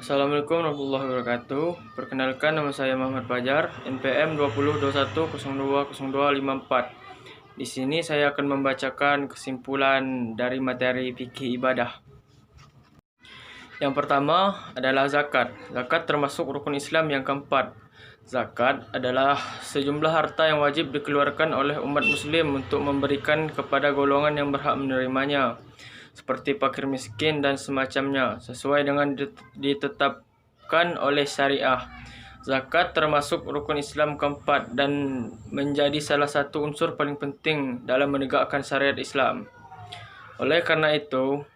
Assalamualaikum warahmatullahi wabarakatuh. Perkenalkan, nama saya Muhammad Fajar, NPM 2021020254. Di sini saya akan membacakan kesimpulan dari materi fikih ibadah. Yang pertama adalah zakat. Zakat termasuk rukun Islam yang keempat. Zakat adalah sejumlah harta yang wajib dikeluarkan oleh umat muslim untuk memberikan kepada golongan yang berhak menerimanya, seperti fakir miskin dan semacamnya, sesuai dengan ditetapkan oleh syariah. Zakat termasuk rukun Islam keempat dan menjadi salah satu unsur paling penting dalam menegakkan syariat Islam. Oleh karena itu,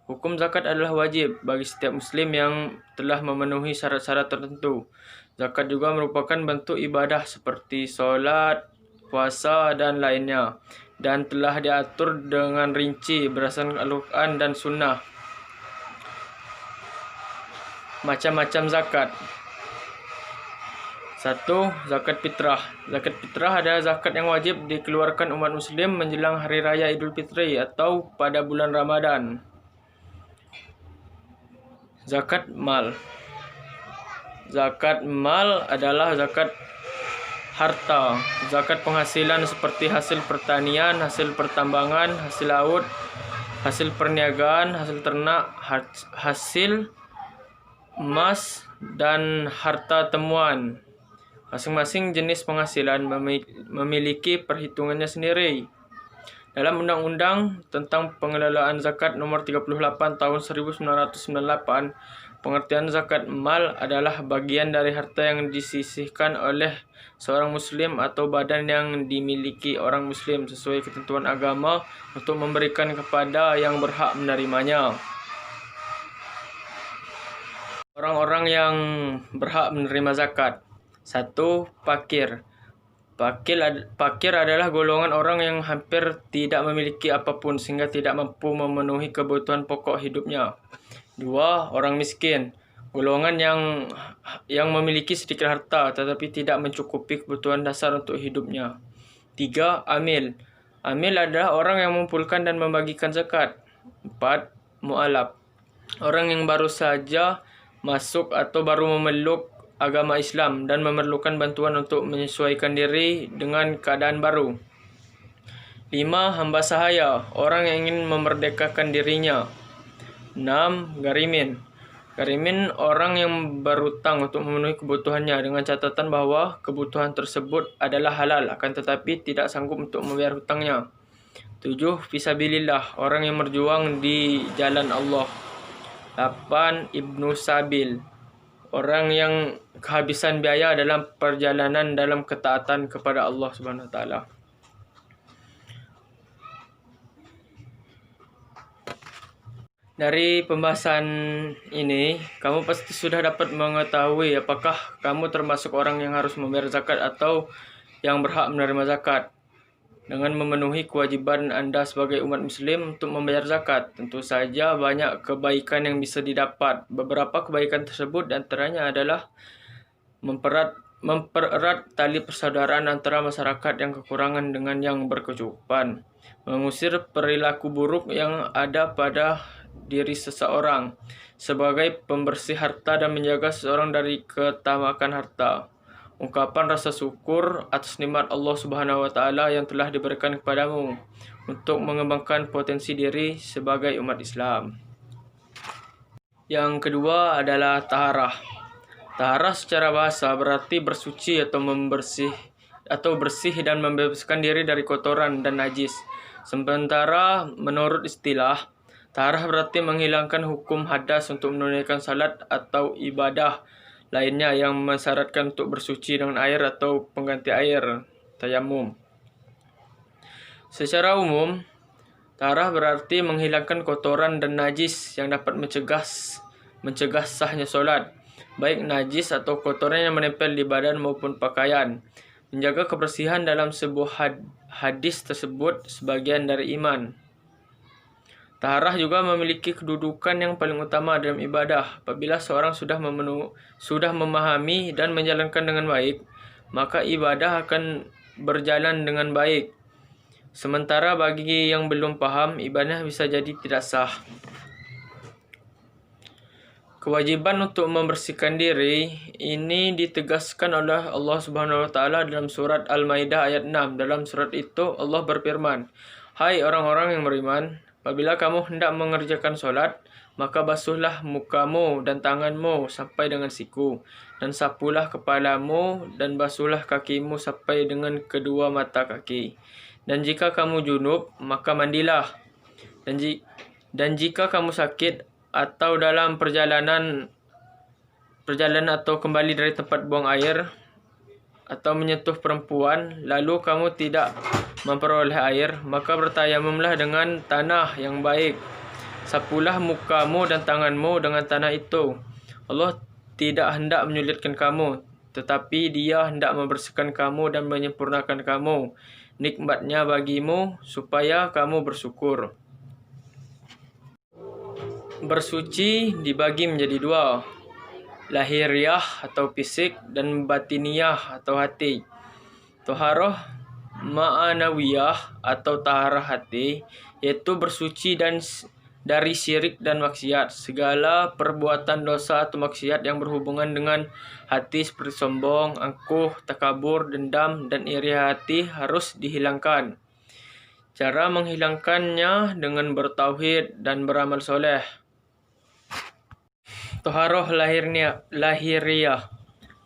hukum zakat adalah wajib bagi setiap muslim yang telah memenuhi syarat-syarat tertentu. Zakat juga merupakan bentuk ibadah seperti solat, puasa, dan lainnya, dan telah diatur dengan rinci berdasarkan Al-Quran dan Sunnah. Macam-macam zakat. 1. Zakat fitrah. Zakat fitrah adalah zakat yang wajib dikeluarkan umat muslim menjelang Hari Raya Idul Fitri atau pada bulan Ramadan. Zakat mal. Zakat mal adalah zakat harta, zakat penghasilan seperti hasil pertanian, hasil pertambangan, hasil laut, hasil perniagaan, hasil ternak, hasil emas, dan harta temuan. Masing-masing jenis penghasilan memiliki perhitungannya sendiri. Dalam Undang-Undang tentang Pengelolaan Zakat Nomor 38 Tahun 1998, pengertian zakat mal adalah bagian dari harta yang disisihkan oleh seorang muslim atau badan yang dimiliki orang muslim sesuai ketentuan agama untuk memberikan kepada yang berhak menerimanya. Orang-orang yang berhak menerima zakat. 1. Fakir. Fakir adalah golongan orang yang hampir tidak memiliki apapun sehingga tidak mampu memenuhi kebutuhan pokok hidupnya. 2. Orang miskin. Golongan yang memiliki sedikit harta tetapi tidak mencukupi kebutuhan dasar untuk hidupnya. 3. Amil. Amil adalah orang yang mengumpulkan dan membagikan zakat. 4. Mu'alaf. Orang yang baru saja masuk atau baru memeluk agama Islam dan memerlukan bantuan untuk menyesuaikan diri dengan keadaan baru. 5. Hamba sahaya. Orang yang ingin memerdekakan dirinya. 6. Garimin. Garimin orang yang berhutang untuk memenuhi kebutuhannya dengan catatan bahawa kebutuhan tersebut adalah halal akan tetapi tidak sanggup untuk membayar hutangnya. 7. Fisabilillah. Orang yang berjuang di jalan Allah. 8. Ibnu Sabil. Orang yang kehabisan biaya dalam perjalanan dalam ketaatan kepada Allah Subhanahu Wa Taala. Dari pembahasan ini, kamu pasti sudah dapat mengetahui apakah kamu termasuk orang yang harus membayar zakat atau yang berhak menerima zakat. Dengan memenuhi kewajiban Anda sebagai umat muslim untuk membayar zakat, tentu saja banyak kebaikan yang bisa didapat. Beberapa kebaikan tersebut antaranya adalah mempererat tali persaudaraan antara masyarakat yang kekurangan dengan yang berkecukupan, mengusir perilaku buruk yang ada pada diri seseorang sebagai pembersih harta dan menjaga seseorang dari ketamakan harta. Ungkapan rasa syukur atas nikmat Allah Subhanahu Wa Taala yang telah diberikan kepadamu untuk mengembangkan potensi diri sebagai umat Islam. Yang kedua adalah taharah. Taharah secara bahasa berarti bersuci atau bersih dan membebaskan diri dari kotoran dan najis. Sementara menurut istilah, taharah berarti menghilangkan hukum hadas untuk menunaikan salat atau ibadah lainnya yang mensyaratkan untuk bersuci dengan air atau pengganti air, tayamum. Secara umum, taharah berarti menghilangkan kotoran dan najis yang dapat mencegah sahnya solat, baik najis atau kotoran yang menempel di badan maupun pakaian. Menjaga kebersihan dalam sebuah hadis tersebut sebagian dari iman. Taharah juga memiliki kedudukan yang paling utama dalam ibadah. Apabila seorang sudah memahami dan menjalankan dengan baik, maka ibadah akan berjalan dengan baik. Sementara bagi yang belum paham, ibadah bisa jadi tidak sah. Kewajiban untuk membersihkan diri ini ditegaskan oleh Allah Subhanahu wa taala dalam surat Al-Maidah ayat 6. Dalam surat itu Allah berfirman, "Hai orang-orang yang beriman, apabila kamu hendak mengerjakan solat, maka basuhlah mukamu dan tanganmu sampai dengan siku, dan sapulah kepalamu dan basuhlah kakimu sampai dengan kedua mata kaki. Dan jika kamu junub, maka mandilah. Dan jika kamu sakit atau dalam perjalanan atau kembali dari tempat buang air atau menyentuh perempuan, lalu kamu tidak memperoleh air, maka bertayamumlah dengan tanah yang baik. Sapulah mukamu dan tanganmu dengan tanah itu. Allah tidak hendak menyulitkan kamu, tetapi Dia hendak membersihkan kamu dan menyempurnakan kamu nikmatnya bagimu supaya kamu bersyukur." Bersuci dibagi menjadi dua, lahiriah atau fisik dan batiniah atau hati. Toharoh ma'anawiyah atau taharah hati, yaitu bersuci dari syirik dan maksiat. Segala perbuatan dosa atau maksiat yang berhubungan dengan hati seperti sombong, angkuh, takabur, dendam, dan iri hati harus dihilangkan. Cara menghilangkannya dengan bertauhid dan beramal soleh. Toharoh lahiriah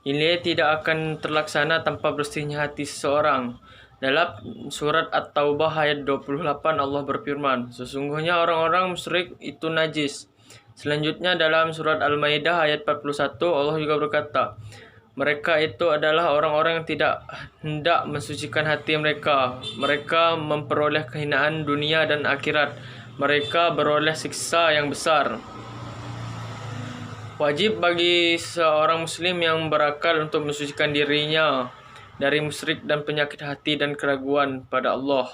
ini tidak akan terlaksana tanpa bersihnya hati seseorang. Dalam surat At-Taubah ayat 28 Allah berfirman, "Sesungguhnya orang-orang musyrik itu najis." Selanjutnya dalam surat Al-Maidah ayat 41 Allah juga berkata, "Mereka itu adalah orang-orang yang tidak hendak mensucikan hati mereka. Mereka memperoleh kehinaan dunia dan akhirat. Mereka beroleh siksa yang besar." Wajib bagi seorang muslim yang berakal untuk mensucikan dirinya dari musyrik dan penyakit hati dan keraguan pada Allah.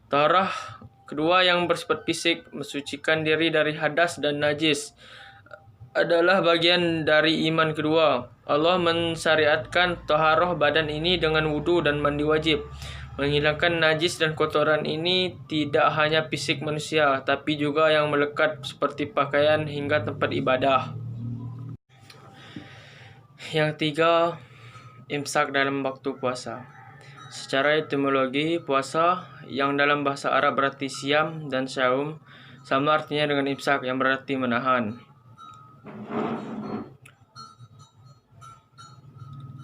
Taharah kedua yang bersifat fisik, mensucikan diri dari hadas dan najis, adalah bagian dari iman kedua. Allah mensyariatkan taharah badan ini dengan wudu dan mandi wajib. Menghilangkan najis dan kotoran ini tidak hanya fisik manusia, tapi juga yang melekat seperti pakaian hingga tempat ibadah. Yang tiga, imsak dalam waktu puasa. Secara etimologi, puasa yang dalam bahasa Arab berarti siam dan syaum sama artinya dengan imsak yang berarti menahan.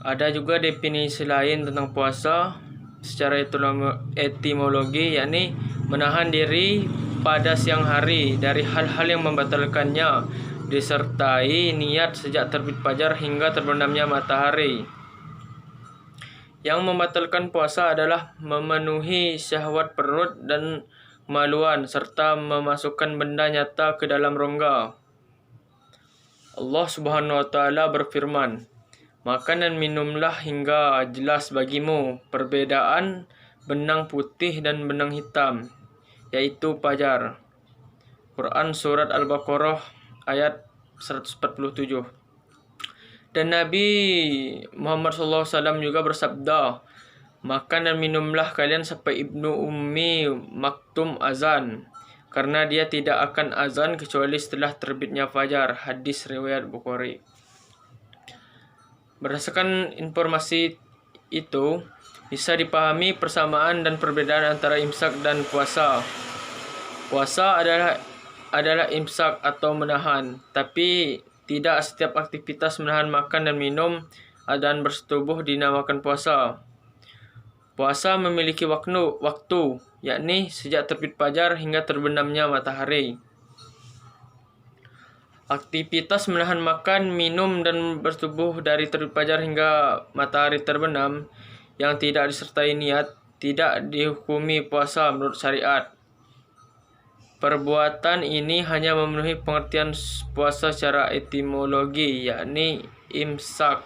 Ada juga definisi lain tentang puasa secara etimologi, yakni menahan diri pada siang hari dari hal-hal yang membatalkannya, disertai niat sejak terbit fajar hingga terbenamnya matahari. Yang membatalkan puasa adalah memenuhi syahwat perut dan kemaluan serta memasukkan benda nyata ke dalam rongga. Allah Subhanahu wa taala berfirman, "Makan dan minumlah hingga jelas bagimu perbedaan benang putih dan benang hitam, yaitu fajar." Quran Surat Al-Baqarah ayat 147. Dan Nabi Muhammad SAW juga bersabda, "Makan dan minumlah kalian sampai Ibnu Ummi Maktum azan, karena dia tidak akan azan kecuali setelah terbitnya fajar." Hadis riwayat Bukhari. Berdasarkan informasi itu, bisa dipahami persamaan dan perbedaan antara imsak dan puasa. Puasa adalah imsak atau menahan, tapi tidak setiap aktivitas menahan makan dan minum dan bersetubuh dinamakan puasa. Puasa memiliki waktu, yakni sejak terbit fajar hingga terbenamnya matahari. Aktivitas menahan makan, minum, dan bersetubuh dari terbit fajar hingga matahari terbenam yang tidak disertai niat tidak dihukumi puasa menurut syariat. Perbuatan ini hanya memenuhi pengertian puasa secara etimologi, yakni imsak.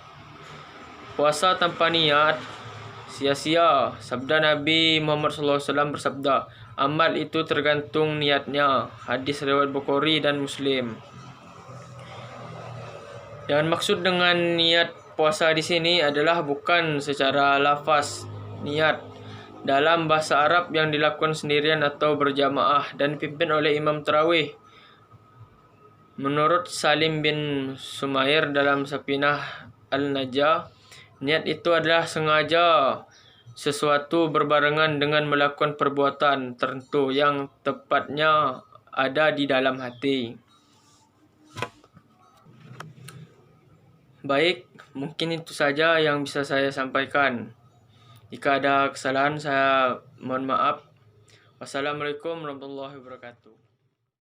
Puasa tanpa niat sia-sia. Sabda Nabi Muhammad SAW bersabda, "Amal itu tergantung niatnya." Hadis riwayat Bukhari dan Muslim. Yang maksud dengan niat puasa di sini adalah bukan secara lafaz niat dalam bahasa Arab yang dilakukan sendirian atau berjamaah dan dipimpin oleh imam tarawih. Menurut Salim bin Sumair dalam Safinah Al-Najah, niat itu adalah sengaja sesuatu berbarengan dengan melakukan perbuatan tertentu yang tepatnya ada di dalam hati. Baik, mungkin itu saja yang bisa saya sampaikan. Jika ada kesalahan, saya mohon maaf. Wassalamualaikum warahmatullahi wabarakatuh.